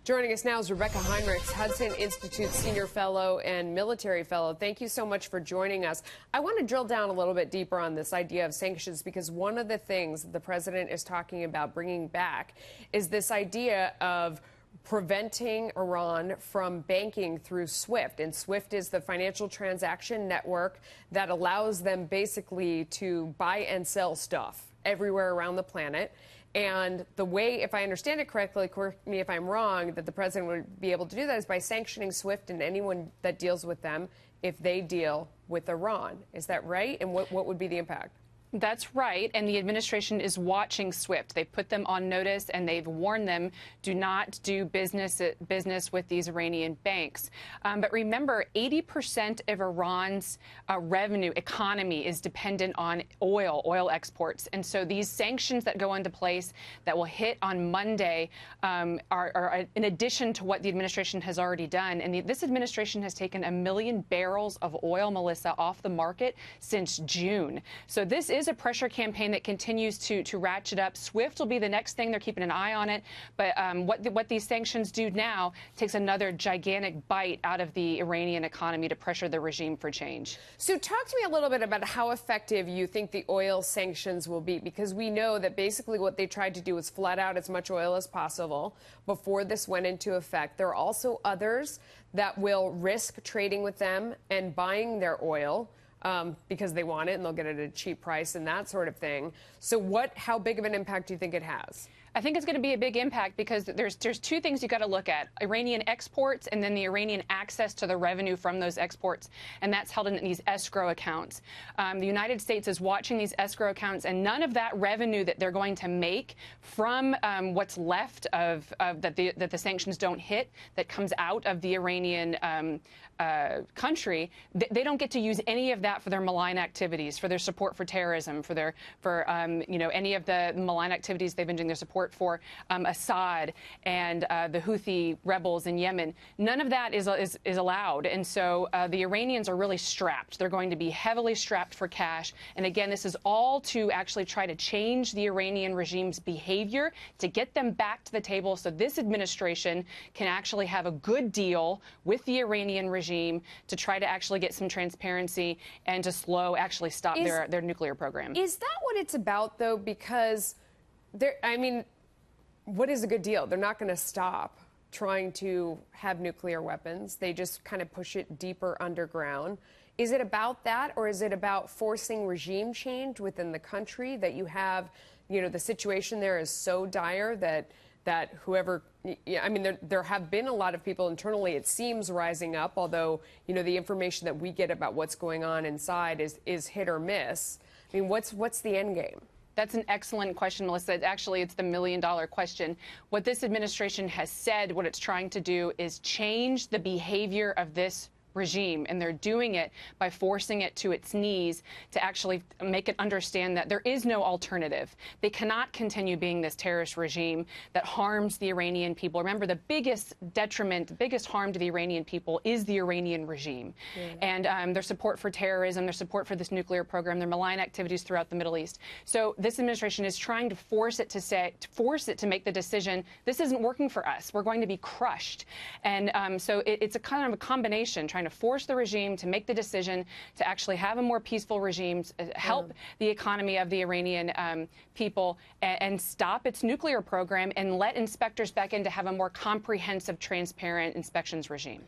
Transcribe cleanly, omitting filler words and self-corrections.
Joining us now is Rebeccah Heinrichs, Hudson Institute Senior Fellow and Military Fellow. Thank you so much for joining us. I want to drill down a little bit deeper on this idea of sanctions, because one of the things the president is talking about bringing back is this idea of preventing Iran from banking through SWIFT. And SWIFT is the financial transaction network that allows them basically to buy and sell stuff everywhere around the planet. And the way, if I understand it correctly, correct me if I'm wrong, that the president would be able to do that is by sanctioning SWIFT and anyone that deals with them if they deal with Iran. Is that right? And what would be the impact? That's right, and the administration is watching SWIFT. They've put them on notice, and they've warned them, do not do business with these Iranian banks. But remember, 80% of Iran's revenue economy is dependent on oil exports. And so these sanctions that go into place that will hit on Monday are in addition to what the administration has already done. And this administration has taken 1 million barrels of oil, Melissa, off the market since June. So this is a pressure campaign that continues to ratchet up. SWIFT will be the next thing. They're keeping an eye on it. But what these sanctions do now takes another gigantic bite out of the Iranian economy to pressure the regime for change. So talk to me a little bit about how effective you think the oil sanctions will be, because we know that basically what they tried to do was flood out as much oil as possible before this went into effect. There are also others that will risk trading with them and buying their oil because they want it and they'll get it at a cheap price and that sort of thing. So how big of an impact do you think it has? I think it's going to be a big impact because there's two things you got to look at: Iranian exports and then the Iranian access to the revenue from those exports, and that's held in these escrow accounts. The United States is watching these escrow accounts, and none of that revenue that they're going to make from what's left of that the sanctions don't hit, that comes out of the Iranian country, they don't get to use any of that for their malign activities, for their support for terrorism, for any of the malign activities they've been doing, their support for Assad and the Houthi rebels in Yemen. None of that is allowed. And so the Iranians are really strapped. They're going to be heavily strapped for cash. And again, this is all to actually try to change the Iranian regime's behavior, to get them back to the table so this administration can actually have a good deal with the Iranian regime to try to actually get some transparency and to stop their nuclear program. Is that what it's about, though? Because what is a good deal? They're not going to stop trying to have nuclear weapons. They just kind of push it deeper underground. Is it about that, or is it about forcing regime change within the country, that you have, the situation there is so dire that whoever, there have been a lot of people internally, it seems, rising up, although, the information that we get about what's going on inside is hit or miss. What's the end game? That's an excellent question, Melissa. Actually, it's the million-dollar question. What this administration has said, what it's trying to do, is change the behavior of this regime, and they're doing it by forcing it to its knees to actually make it understand that there is no alternative. They cannot continue being this terrorist regime that harms the Iranian people. Remember, the biggest detriment, the biggest harm to the Iranian people is the Iranian regime. And their support for terrorism, their support for this nuclear program, their malign activities throughout the Middle East. So this administration is trying to force it to make the decision, this isn't working for us. We're going to be crushed. And so it's a kind of a combination, trying to force the regime to make the decision to actually have a more peaceful regime, help the economy of the Iranian people, and stop its nuclear program and let inspectors back in to have a more comprehensive, transparent inspections regime.